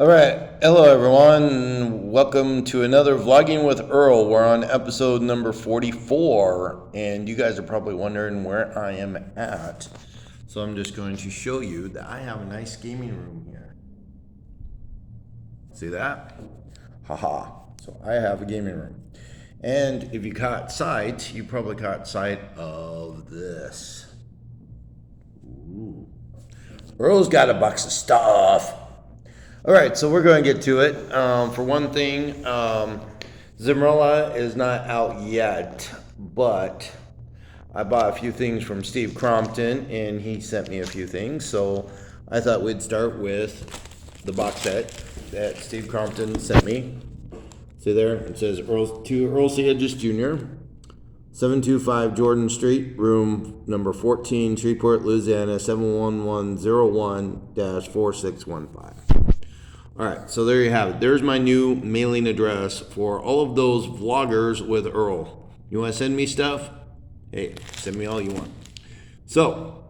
All right, hello everyone. Welcome to another Vlogging with Earl. We're on episode number 44, and you guys are probably wondering where I am at. So I'm just going to show you that I have a nice gaming room here. See that? Haha. So I have a gaming room. And if you caught sight, you probably caught sight of this. Ooh. Earl's got a box of stuff. All right, so we're going to get to it. For one thing, Zimmerla is not out yet, but I bought a few things from Steve Crompton, and he sent me a few things. So I thought we'd start with the box set that Steve Crompton sent me. See there? It says Earl C. Hedges Jr., 725 Jordan Street, room number 14, Shreveport, Louisiana, 71101-4615. All right, so there you have it. There's my new mailing address for all of those vloggers with Earl. You want to send me stuff? Hey, send me all you want. So,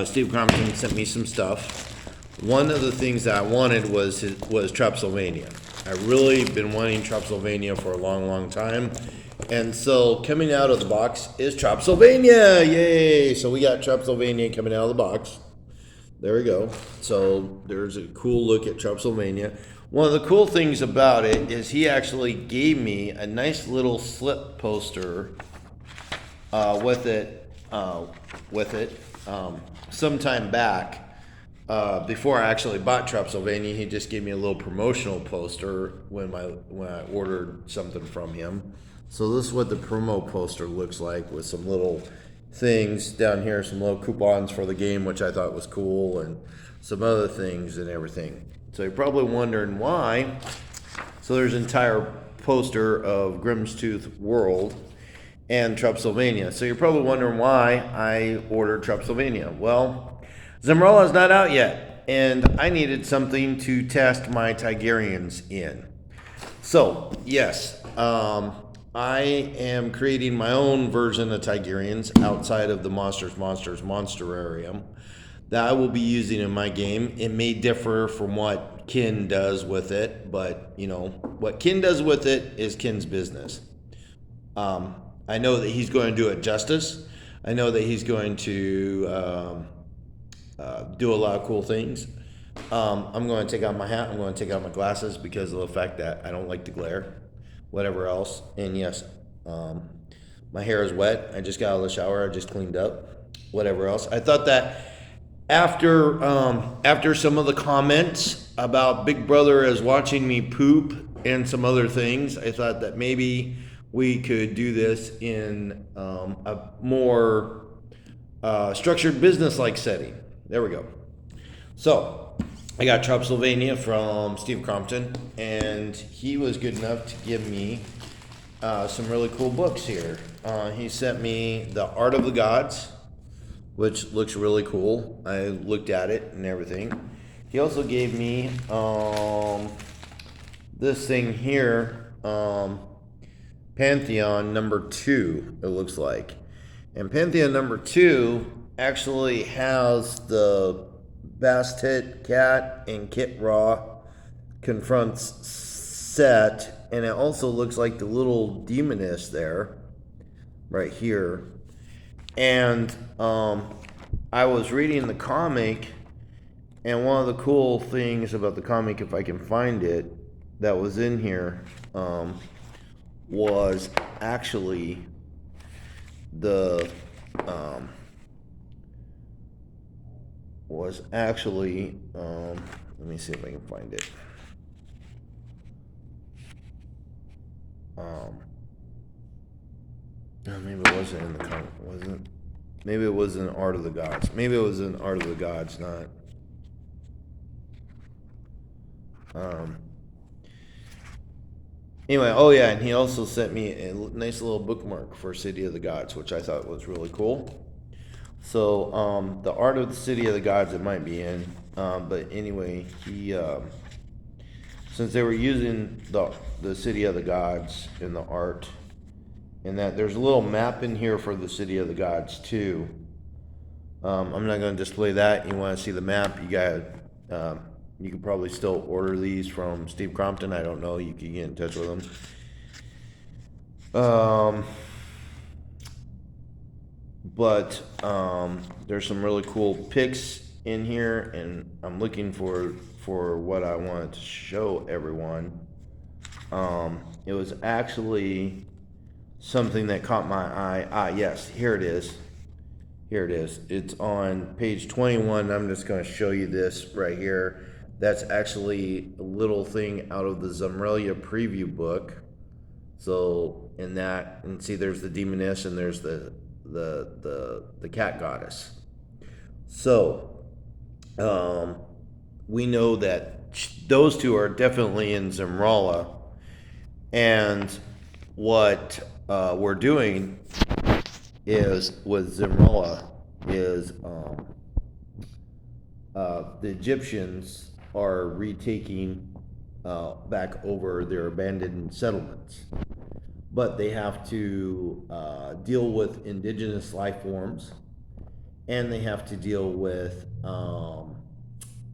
Steve Crompton sent me some stuff. One of the things that I wanted was Tropsylvania. I really been wanting Tropsylvania for a long, long time. And so coming out of the box is Tropsylvania. Yay! So we got Tropsylvania coming out of the box. There we go. So there's a cool look at Tropsylvania. One of the cool things about it is he actually gave me a nice little slip poster with it sometime back. Before I actually bought Tropsylvania, he just gave me a little promotional poster when I ordered something from him. So this is what the promo poster looks like, with some little things down here, some little coupons for the game, which I thought was cool, and some other things and everything. So you're probably wondering why. So there's an entire poster of Grimm's Tooth World and Tropsylvania. So you're probably wondering why I ordered Tropsylvania. Well, Zimmerla is not out yet, and I needed something to test my Tigerians in. So yes, I am creating my own version of Tigerians outside of the Monsterarium that I will be using in my game. It may differ from what Ken does with it, but you know, what Ken does with it is Ken's business. I know that he's going to do it justice. I know that he's going to do a lot of cool things. I'm going to take out my hat. I'm going to take out my glasses because of the fact that I don't like to glare. Whatever else. And yes, my hair is wet. I just got out of the shower. I just cleaned up. Whatever else. I thought that after some of the comments about Big Brother is watching me poop and some other things, I thought that maybe we could do this in a more structured business-like setting. There we go. So I got Tropsylvania from Steve Crompton, and he was good enough to give me some really cool books here. He sent me The Art of the Gods, which looks really cool. I looked at it and everything. He also gave me this thing here, Pantheon number 2, it looks like. And Pantheon number 2 actually has the Bastet Cat and Kit Raw confronts set, and it also looks like the little demoness there, right here. And I was reading the comic, and one of the cool things about the comic, if I can find it, that was in here, was actually the let me see if I can find it. Maybe it wasn't in the comic, wasn't? Maybe it was in Art of the Gods. Maybe it was in Art of the Gods, not. Anyway, oh yeah, and he also sent me a nice little bookmark for City of the Gods, which I thought was really cool. So, the Art of the City of the Gods, it might be in, but anyway, he, since they were using the City of the Gods in the art, and that there's a little map in here for the City of the Gods too. I'm not going to display that. You want to see the map, you got You could probably still order these from Steve Crompton. I don't know. You can get in touch with him. But there's some really cool pics in here, and I'm looking for what I wanted to show everyone. It was actually something that caught my eye. Yes, here it is. Here it is. It's on page 21. I'm just going to show you this right here. That's actually a little thing out of the Zumrelia preview book. So in that, and see, there's the demoness and there's the cat goddess. So we know that those two are definitely in Zumralla, and what we're doing is with Zumralla is the Egyptians are retaking back over their abandoned settlements, but they have to deal with indigenous life forms, and they have to deal with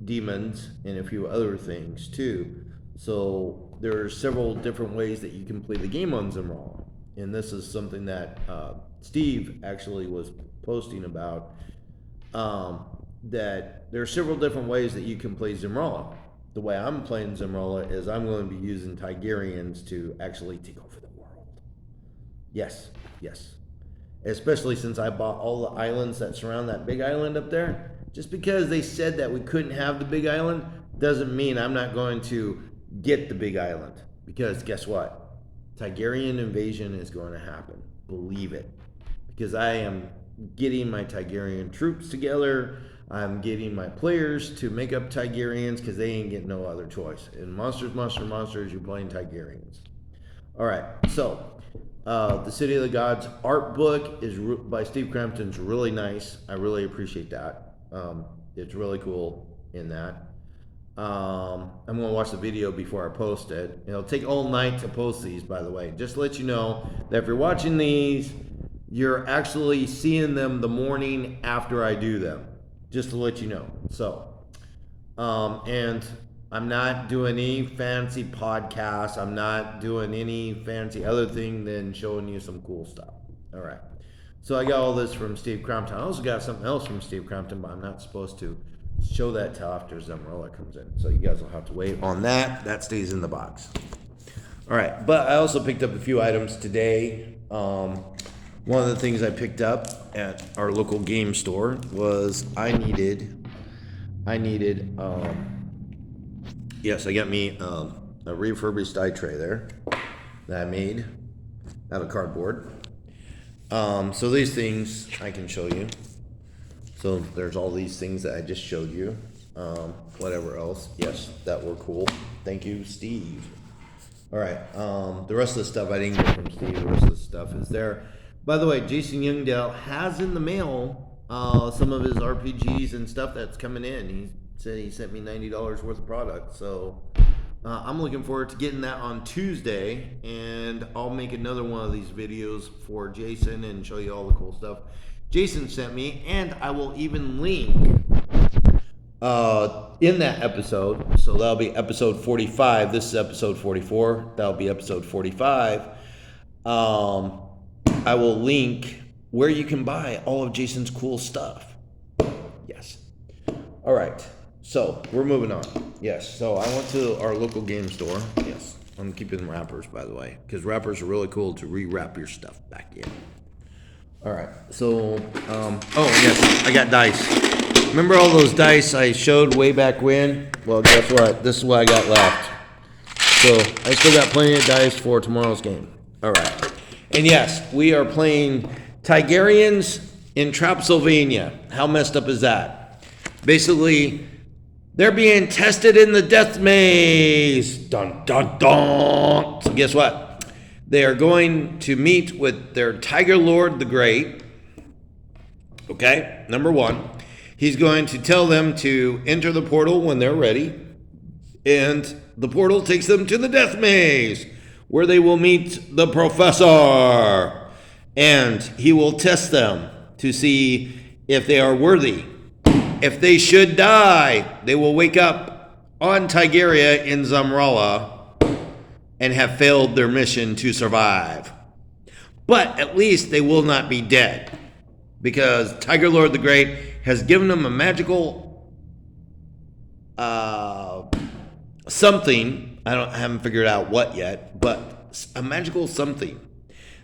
demons and a few other things too. So there are several different ways that you can play the game on Zumralla, and this is something that Steve actually was posting about, that there are several different ways that you can play Zumralla. The way I'm playing Zumralla is I'm going to be using Tigerians to actually take over the world. Yes. Especially since I bought all the islands that surround that big island up there. Just because they said that we couldn't have the big island doesn't mean I'm not going to get the big island. Because guess what? Tigerian invasion is going to happen. Believe it. Because I am getting my Tigerian troops together. I'm getting my players to make up Tigerians because they ain't getting no other choice. In Monsters, you're playing Tigerians. All right, so the City of the Gods art book is by Steve Crampton's really nice. I really appreciate that. It's really cool in that. I'm going to watch the video before I post it. It'll take all night to post these, by the way. Just to let you know that if you're watching these, you're actually seeing them the morning after I do them. Just to let you know. So, and I'm not doing any fancy podcasts. I'm not doing any fancy other thing than showing you some cool stuff. All right. So I got all this from Steve Crompton. I also got something else from Steve Crompton, but I'm not supposed to show that till after Zumralla comes in. So you guys will have to wait on that. That stays in the box. All right. But I also picked up a few items today. One of the things I picked up at our local game store was I needed, yes, I got me a refurbished die tray there that I made out of cardboard. So these things I can show you. So there's all these things that I just showed you. Whatever else, yes, that were cool. Thank you, Steve. All right, the rest of the stuff I didn't get from Steve. The rest of the stuff is there. By the way, Jason Youngdale has in the mail some of his RPGs and stuff that's coming in. He said he sent me $90 worth of product. So I'm looking forward to getting that on Tuesday. And I'll make another one of these videos for Jason and show you all the cool stuff Jason sent me. And I will even link in that episode. So that'll be episode 45. This is episode 44. That'll be episode 45. I will link where you can buy all of Jason's cool stuff. Yes. All right. So we're moving on. Yes. So I went to our local game store. Yes. I'm keeping wrappers, by the way, because wrappers are really cool to rewrap your stuff back in. All right. So, oh yes, I got dice. Remember all those dice I showed way back when? Well, guess what? This is what I got left. So I still got plenty of dice for tomorrow's game. All right. And yes, we are playing Tigerians in Trapsylvania. How messed up is that? Basically, they're being tested in the death maze. Dun, dun, dun. So guess what? They are going to meet with their Tiger Lord the Great. Okay, number one. He's going to tell them to enter the portal when they're ready. And the portal takes them to the death maze, where they will meet the professor, and he will test them to see if they are worthy. If they should die, they will wake up on Tigera in Zamralla and have failed their mission to survive. But at least they will not be dead, because Tiger Lord the Great has given them a magical something. I haven't figured out what yet, but a magical something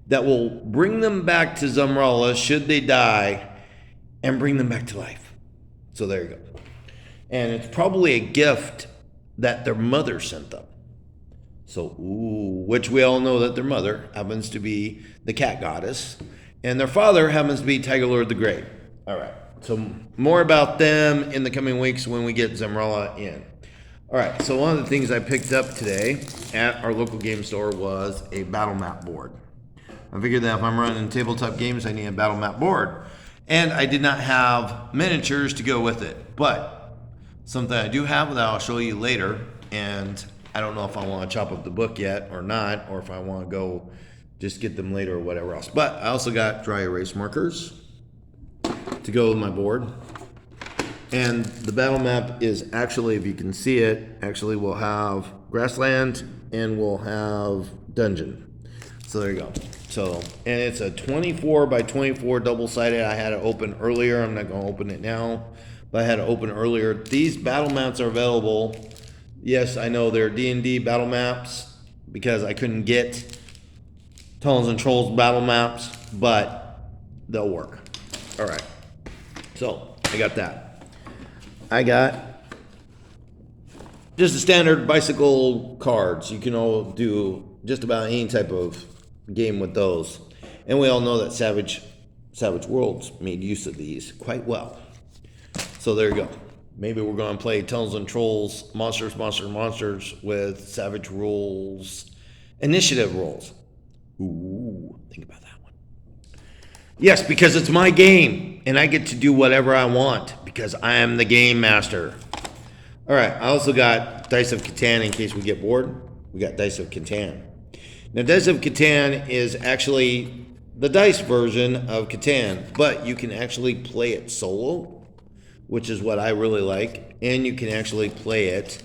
that will bring them back to Zamralla should they die, and bring them back to life. So there you go. And it's probably a gift that their mother sent them. So, which we all know that their mother happens to be the cat goddess, and their father happens to be Tiger Lord the Great. All right. So more about them in the coming weeks when we get Zamralla in. All right. So one of the things I picked up today at our local game store was a battle map board. I figured that if I'm running tabletop games, I need a battle map board. And I did not have miniatures to go with it. But something I do have that I'll show you later, and I don't know if I want to chop up the book yet or not, or if I want to go just get them later or whatever else. But I also got dry erase markers to go with my board. And the battle map is actually, if you can see it, actually we'll have grassland and we'll have dungeon. So there you go. So, and it's a 24 by 24 double-sided. I had it open earlier. I'm not going to open it now, but I had it open earlier. These battle maps are available. Yes, I know they're D&D battle maps because I couldn't get Tunnels and Trolls battle maps, but they'll work. All right. So I got that. I got just the standard bicycle cards. You can all do just about any type of game with those. And we all know that Savage Worlds made use of these quite well. So there you go. Maybe we're going to play Tunnels and Trolls, Monsters with Savage Rules, Initiative rules. Ooh, think about that one. Yes, because it's my game, and I get to do whatever I want, because I am the game master. All right, I also got Dice of Catan in case we get bored. We got Dice of Catan. Now, Dice of Catan is actually the dice version of Catan, but you can actually play it solo, which is what I really like, and you can actually play it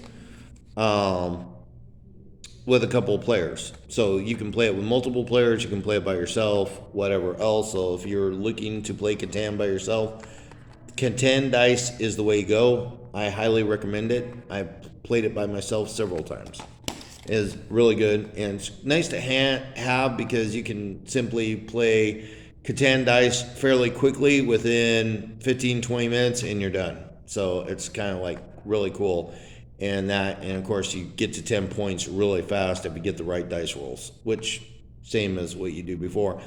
with a couple of players. So you can play it with multiple players, you can play it by yourself, whatever else. So if you're looking to play Catan by yourself, Catan dice is the way to go. I highly recommend it. I've played it by myself several times. It is really good, and it's nice to have because you can simply play Catan dice fairly quickly within 15-20 minutes and you're done. So it's kind of like really cool. And of course you get to 10 points really fast if you get the right dice rolls, which same as what you do before.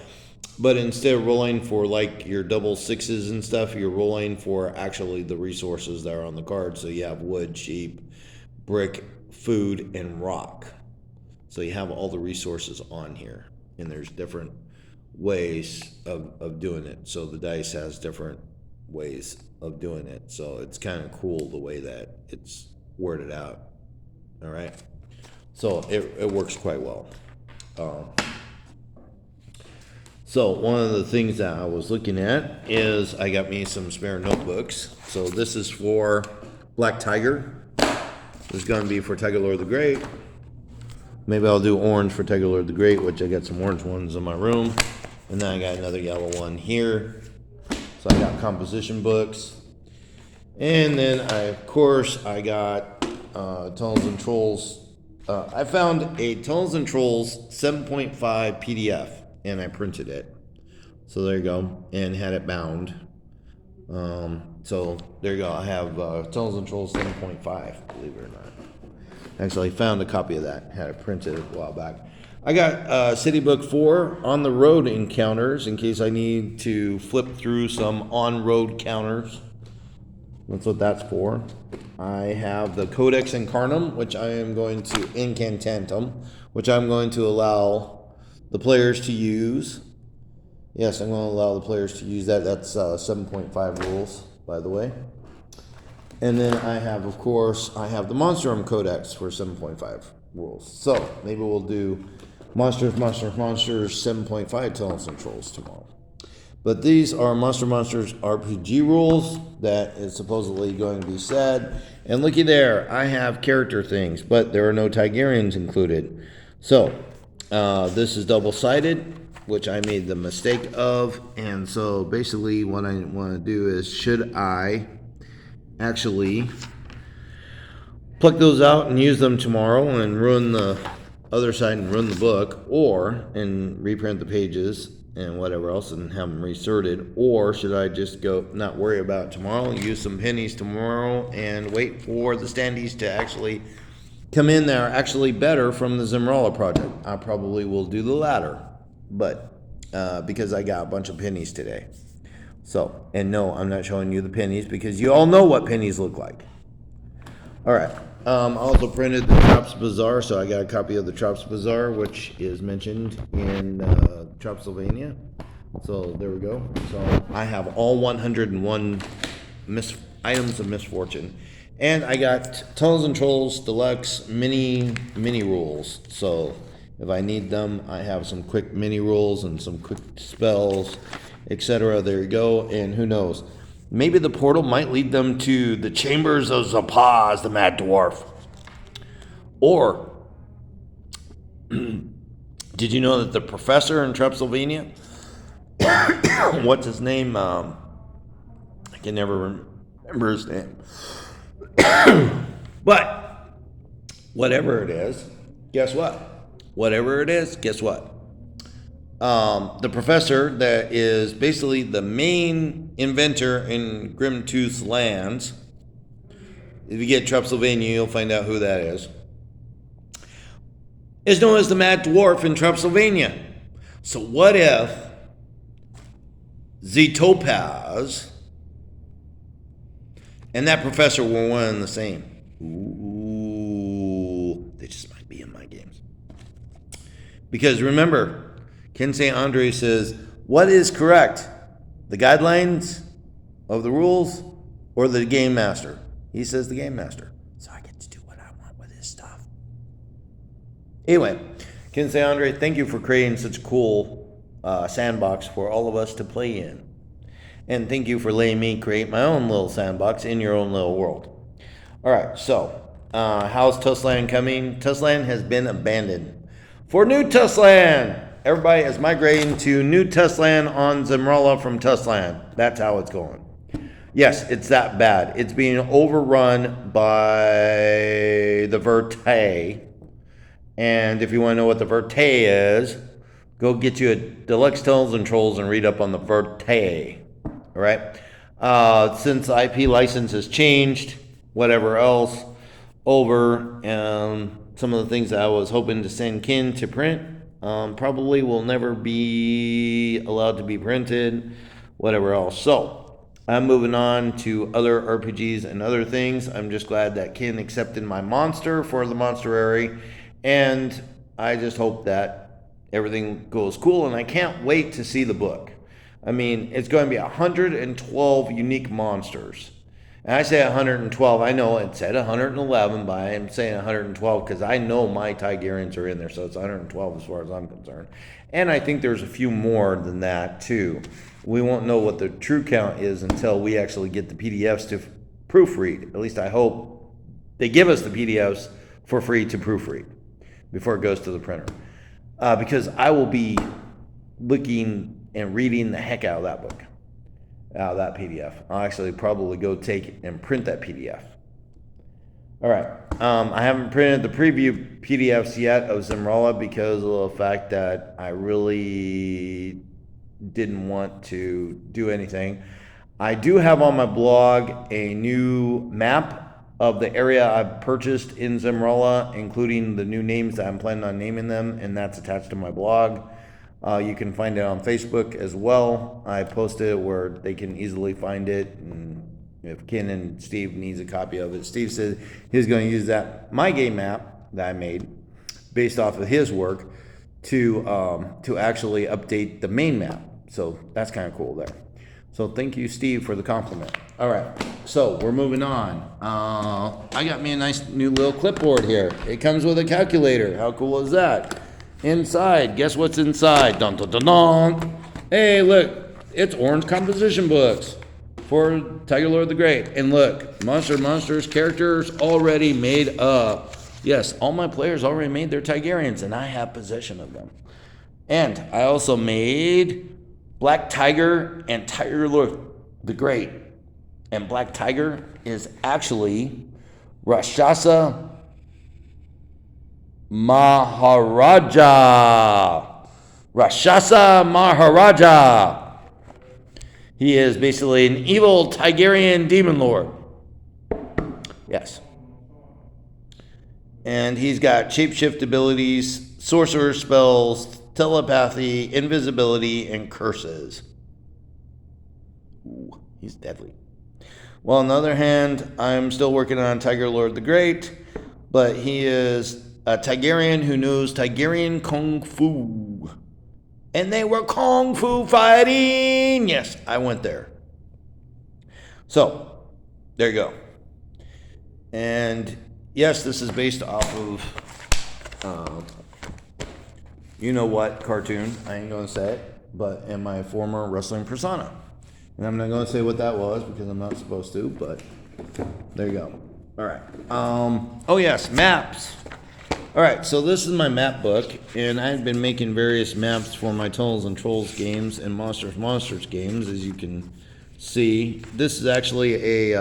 But instead of rolling for like your double sixes and stuff, you're rolling for actually the resources that are on the card. So you have wood, sheep, brick, food, and rock. So you have all the resources on here, and there's different ways of doing it. So the dice has different ways of doing it. So it's kind of cool the way that it's worded out. All right. So it works quite well. So one of the things that I was looking at is I got me some spare notebooks. So this is for Black Tiger. This is going to be for Tiger Lord the Great. Maybe I'll do orange for Tiger Lord the Great, which I got some orange ones in my room. And then I got another yellow one here. So I got composition books. And then I got Tunnels and Trolls. I found a Tunnels and Trolls 7.5 PDF, and I printed it. So there you go, and had it bound. So there you go. I have Tunnels and Trolls 7.5, believe it or not. Actually, I found a copy of that. Had it printed a while back. I got City Book 4 on the road encounters in case I need to flip through some on-road counters. That's what that's for. I have the Codex Incarnum, which I am going to Incantantum, which I'm going to allow the players to use. Yes, I'm going to allow the players to use that. That's 7.5 rules, by the way. And then I have, of course, the Monstrum Codex for 7.5 rules. So maybe we'll do Monsters 7.5 Tunnels and Trolls tomorrow. But these are Monsters RPG rules that is supposedly going to be said. And looky there, I have character things, but there are no Tigerians included. So, this is double-sided, which I made the mistake of. And so basically what I want to do is, should I actually pluck those out and use them tomorrow and ruin the other side and ruin the book, and reprint the pages and whatever else and have them resorted, or should I just go not worry about it tomorrow, use some pennies tomorrow and wait for the standees to actually come in that are actually better from the Zimrala project? I probably will do the latter, but because I got a bunch of pennies today. So, and no, I'm not showing you the pennies because you all know what pennies look like. All right. I also printed the Trops Bazaar, so I got a copy of the Trops Bazaar, which is mentioned in Tropsylvania. So there we go. So I have all 101 items of misfortune. And I got Tunnels and Trolls Deluxe mini rules. So if I need them, I have some quick mini rules and some quick spells, etc. There you go. And who knows? Maybe the portal might lead them to the chambers of Zapaz, the Mad Dwarf. Or, did you know that the professor in Tropsylvania, what's his name? I can never remember his name. But, whatever it is, guess what? Whatever it is, guess what? The professor that is basically the main inventor in Grimtooth's lands. If you get Tropsylvania, you'll find out who that is known as the Mad Dwarf in Tropsylvania. So what if Topaz and that professor were one and the same? Ooh, they just might be in my games. Because remember, Ken St. Andre says, what is correct? The guidelines of the rules or the game master? He says the game master. So I get to do what I want with his stuff. Anyway, Ken St. Andre, thank you for creating such a cool sandbox for all of us to play in. And thank you for letting me create my own little sandbox in your own little world. All right, so how's Tussland coming? Tussland has been abandoned. For New Tussland! Everybody is migrating to New Tussland on Zimrala from Tussland. That's how it's going. Yes, it's that bad. It's being overrun by the Verte. And if you want to know what the Verte is, go get you a Deluxe Tunnels and Trolls and read up on the Verte. All right? Since the IP license has changed, whatever else, over, some of the things that I was hoping to send Ken to print, probably will never be allowed to be printed, whatever else. So, I'm moving on to other RPGs and other things. I'm just glad that Ken accepted my monster for the Monsterary, and I just hope that everything goes cool, and I can't wait to see the book. I mean, it's going to be 112 unique monsters. And I say 112. I know it said 111, but I'm saying 112 because I know my Tigerians are in there, so it's 112 as far as I'm concerned. And I think there's a few more than that, too. We won't know what the true count is until we actually get the PDFs to proofread. At least I hope they give us the PDFs for free to proofread before it goes to the printer. Because I will be looking and reading the heck out of that book. Out of that PDF. I'll actually probably go take and print that PDF. All right. I haven't printed the preview PDFs yet of Zimrala because of the fact that I really didn't want to do anything. I do have on my blog a new map of the area I've purchased in Zimrala, including the new names that I'm planning on naming them, and that's attached to my blog. You can find it on Facebook as well. I posted it where they can easily find it. And if Ken and Steve needs a copy of it, Steve said he's going to use that my game map that I made based off of his work to actually update the main map. So that's kind of cool there. So thank you, Steve, for the compliment. All right, so we're moving on. I got me a nice new little clipboard here. It comes with a calculator. How cool is that? Inside, guess what's inside? Dun dun dun dun. Hey, look, It's orange composition books for Tiger Lord the Great. And look, Monsters characters already made up. Yes, all my players already made their Tigerians, and I have possession of them. And I also made Black Tiger and Tiger Lord the Great. And Black Tiger is actually Rakshasa Maharaja. Rakshasa Maharaja. He is basically an evil Tigerian demon lord. Yes. And he's got shapeshift abilities, sorcerer spells, telepathy, invisibility, and curses. Ooh, he's deadly. Well, on the other hand, I'm still working on Tiger Lord the Great, but he is a Tigerian who knows Tigerian Kung Fu. And they were Kung Fu fighting. Yes, I went there. So, there you go. And yes, this is based off of, you know what cartoon. I ain't going to say it, but in my former wrestling persona. And I'm not going to say what that was because I'm not supposed to, but there you go. All right. Oh, yes, maps. All right, so this is my map book, and I've been making various maps for my Tunnels and Trolls games and Monsters games, as you can see. This is actually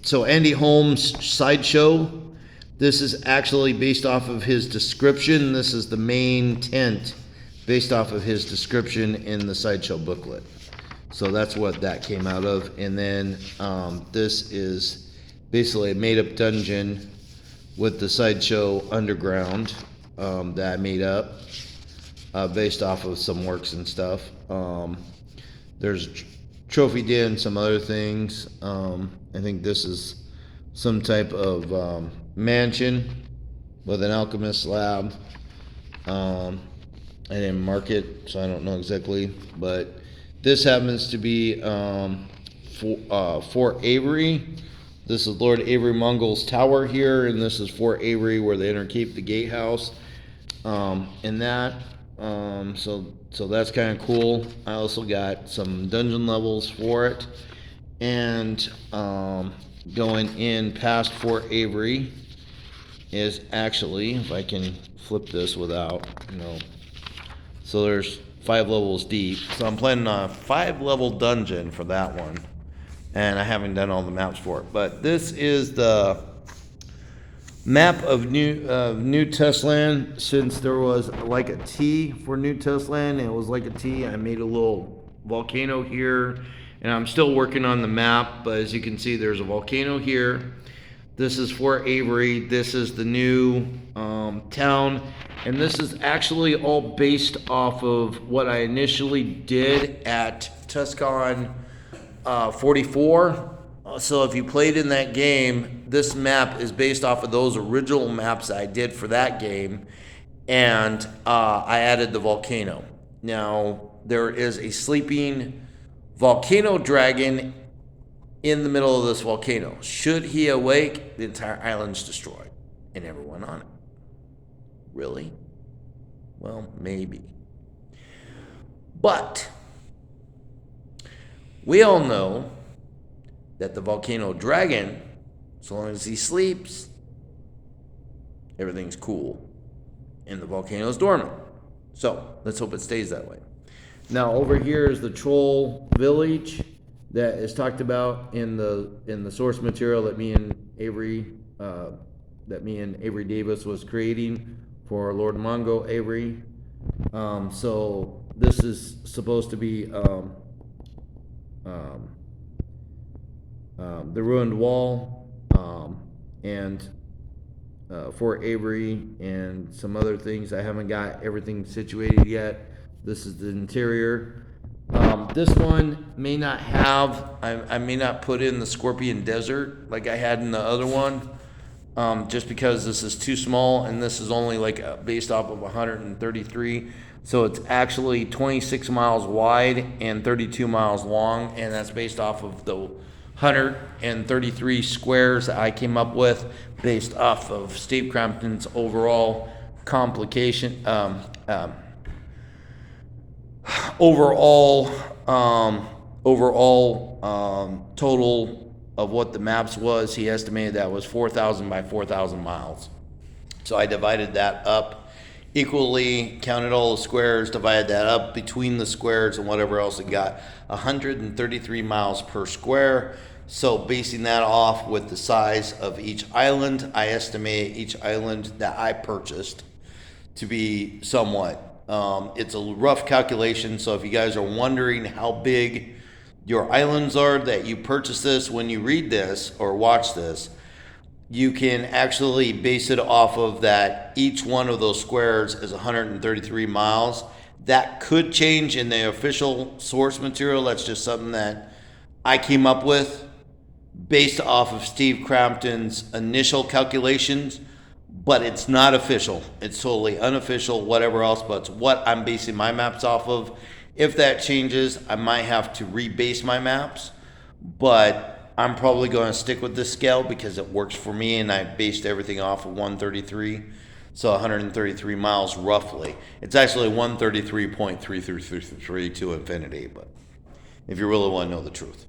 so Andy Holmes' Sideshow. This is actually based off of his description. This is the main tent based off of his description in the Sideshow booklet. So that's what that came out of. And then this is basically a made-up dungeon with the Sideshow Underground that I made up based off of some works and stuff. There's Trophy Den and some other things. I think this is some type of mansion with an alchemist lab. I didn't mark it, so I don't know exactly. But this happens to be Fort Avery. This is Lord Avery Mongol's tower here, and this is Fort Avery where they keep the gatehouse. And that, so that's kind of cool. I also got some dungeon levels for it, and going in past Fort Avery is actually, if I can flip this without, so there's 5 levels deep. So I'm planning on a 5-level dungeon for that one. And I haven't done all the maps for it. But this is the map of New Testland. Since there was like a T for New Testland, and it was like a T, I made a little volcano here. And I'm still working on the map, but as you can see, there's a volcano here. This is Fort Avery. This is the new town. And this is actually all based off of what I initially did at Tuscan 44. So if you played in that game, this map is based off of those original maps I did for that game, and I added the volcano. Now there is a sleeping volcano dragon in the middle of this volcano. Should he awake, the entire island's destroyed and everyone on it. Really? Well, maybe. But we all know that the volcano dragon, as long as he sleeps, everything's cool. And the volcano's dormant. So, let's hope it stays that way. Now, over here is the troll village that is talked about in the source material that me and Avery Davis was creating for Lord Mongo Avery. So, this is supposed to be the ruined wall, and Fort Avery, and some other things. I haven't got everything situated yet. This is the interior. This one may not have, I may not put in the Scorpion Desert like I had in the other one, just because this is too small, and this is only like based off of 133. So it's actually 26 miles wide and 32 miles long, and that's based off of the 133 squares that I came up with based off of Steve Crampton's overall overall, total of what the maps was, he estimated that was 4,000 by 4,000 miles. So I divided that up equally, counted all the squares, divided that up between the squares and whatever else it got. 133 miles per square. So basing that off with the size of each island, I estimate each island that I purchased to be somewhat. It's a rough calculation, so if you guys are wondering how big your islands are that you purchase this, when you read this or watch this, you can actually base it off of that each one of those squares is 133 miles. That could change in the official source material. That's just something that I came up with based off of Steve Crampton's initial calculations, but it's not official. It's totally unofficial, whatever else, but it's what I'm basing my maps off of. If that changes, I might have to rebase my maps, but I'm probably going to stick with this scale because it works for me, and I based everything off of 133, so 133 miles roughly. It's actually 133.3333 to infinity, but if you really want to know the truth.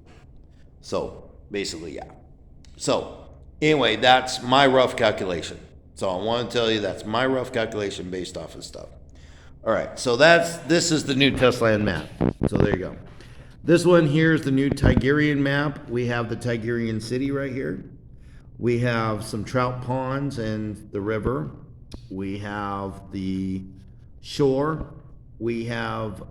So basically, yeah. So anyway, that's my rough calculation. So I want to tell you that's my rough calculation based off of stuff. All right, so this is the new Testland map. So there you go. This one here is the new Tigerian map. We have the Tigerian city right here. We have some trout ponds and the river. We have the shore. We have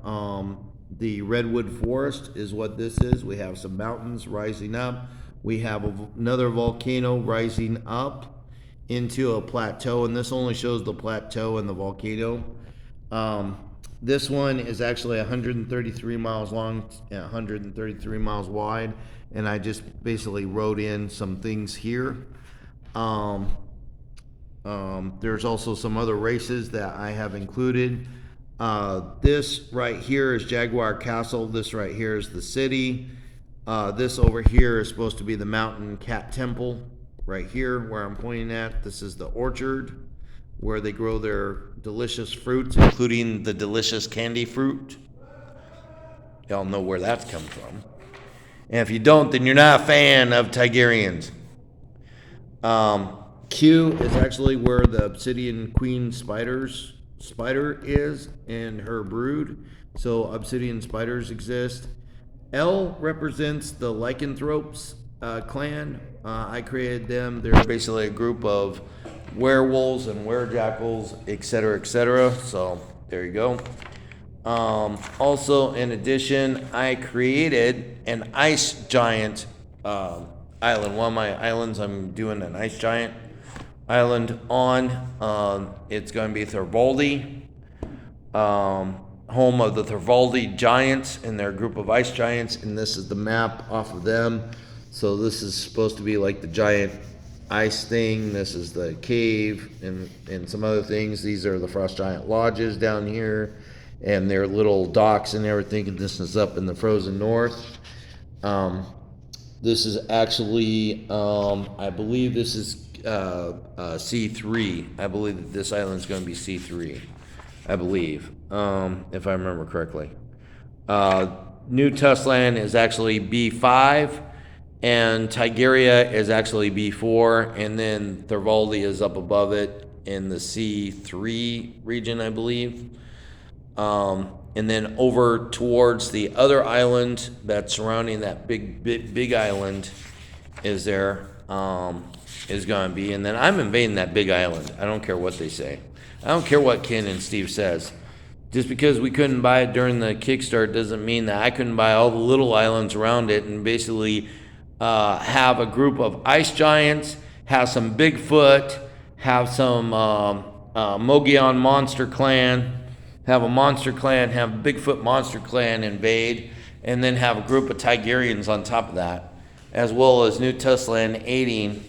the redwood forest is what this is. We have some mountains rising up. We have another volcano rising up into a plateau, and this only shows the plateau and the volcano. This one is actually 133 miles long and 133 miles wide, and I just basically wrote in some things here. There's also some other races that I have included. This right here is Jaguar Castle. This right here is the city. This over here is supposed to be the Mountain Cat Temple. Right here where I'm pointing at, this is the orchard where they grow their delicious fruits, including the delicious candy fruit. Y'all know where that's come from. And if you don't, then you're not a fan of Tigerians. Q is actually where the obsidian queen spider is and her brood. So obsidian spiders exist. L represents the lycanthropes clan. I created them. They're basically a group of werewolves and werejackals, etc., etc. So there you go. Also, in addition, I created an ice giant island. One of my islands, I'm doing an ice giant island on. It's going to be Thorvaldi, home of the Thorvaldi giants and their group of ice giants, and this is the map off of them. So this is supposed to be like the giant ice thing. This is the cave and some other things. These are the frost giant lodges down here and their little docks and everything, and this is up in the frozen north. This is actually, I believe this is C3. I believe that this island is going to be C3, I believe, if I remember correctly. New Testland is actually B5, and Tigeria is actually B4, and then Thorvaldi is up above it in the C3 region, I believe. And then over towards the other island that's surrounding that big island is there, is going to be. And then I'm invading that big island. I don't care what they say. I don't care what Ken and Steve says. Just because we couldn't buy it during the Kickstart doesn't mean that I couldn't buy all the little islands around it and basically have a group of ice giants, have some Bigfoot, have some Mogollon monster clan, have a monster clan, have Bigfoot monster clan invade, and then have a group of Tigerians on top of that, as well as New Testland aiding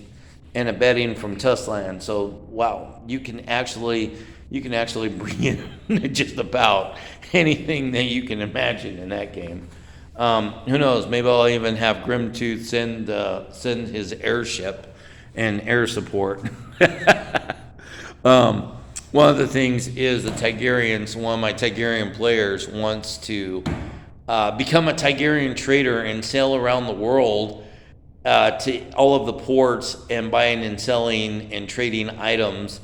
and abetting from Testland. So wow, you can actually bring in just about anything that you can imagine in that game. Who knows? Maybe I'll even have Grimtooth send his airship and air support. one of the things is the Tigerians, one of my Tigerian players wants to become a Tigerian trader and sail around the world to all of the ports and buying and selling and trading items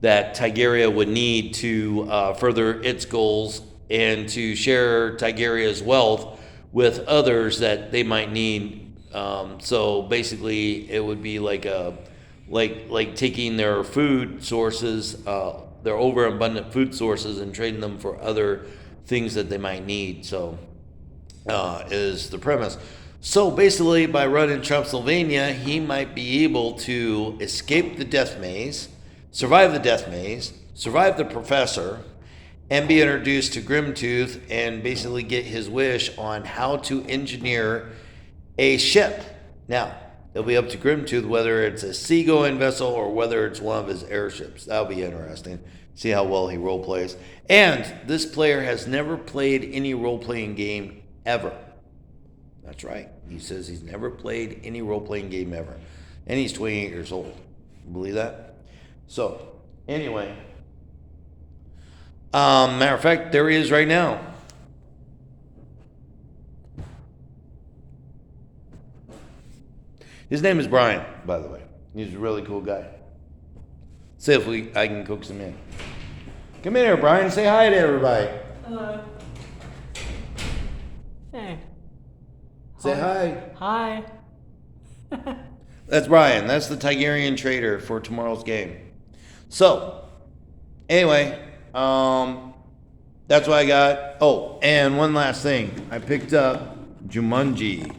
that Tigeria would need to further its goals and to share Tigeria's wealth with others that they might need. So basically, it would be like taking their food sources, their overabundant food sources, and trading them for other things that they might need. So is the premise. So basically, by running Trumpsylvania, he might be able to escape the death maze, survive the death maze, survive the professor, and be introduced to Grimtooth and basically get his wish on how to engineer a ship. Now, it'll be up to Grimtooth whether it's a seagoing vessel or whether it's one of his airships. That'll be interesting. See how well he role plays. And this player has never played any role-playing game ever. That's right. He says he's never played any role-playing game ever. And he's 28 years old. Believe that? So, anyway. Matter of fact, there he is right now. His name is Brian, by the way. He's a really cool guy. See if I can coax him in. Come in here, Brian. Say hi to everybody. Hello. Hey. Say hi. Hi. That's Brian. That's the Tigerian trader for tomorrow's game. So, anyway, that's what I got. Oh, and one last thing. I picked up Jumanji.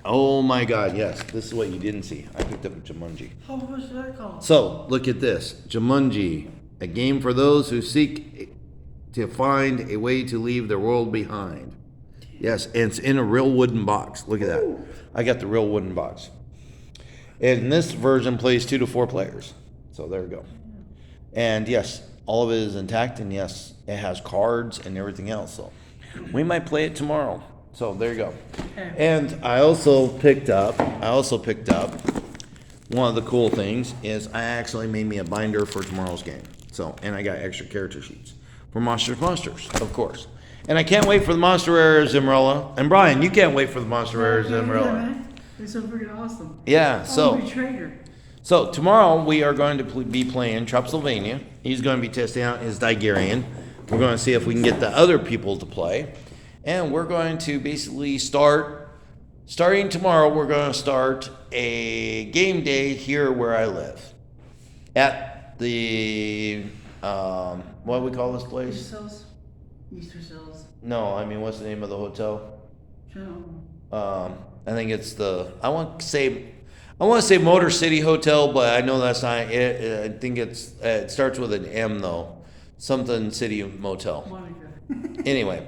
Oh my God, yes. This is what you didn't see. I picked up a Jumanji. How much did that cost? So, look at this. Jumanji, a game for those who seek to find a way to leave their world behind. Yes, and it's in a real wooden box. Look at that. I got the real wooden box. And this version plays 2 to 4 players. So there we go. And yes, all of it is intact, and yes, it has cards and everything else. So we might play it tomorrow. So there you go. And I also picked up one of the cool things is I actually made me a binder for tomorrow's game. So, and I got extra character sheets for Monsters, of course. And I can't wait for the Monster Era Zimmerella. And Brian, you can't wait for the Monster Era Zimmerella. Yeah, man. It's so freaking awesome. Yeah, so. I'm a trader. So tomorrow we are going to be playing Trumpsylvania. He's going to be testing out his Tigerian. We're going to see if we can get the other people to play. And we're going to basically starting tomorrow, we're going to start a game day here where I live. At the, what do we call this place? Easter Cells. No, I mean, what's the name of the hotel? Sure. I think it's I want to say Motor City Hotel, but I know that's not it. I think it starts with an M though. Something City Motel. Monica. Anyway.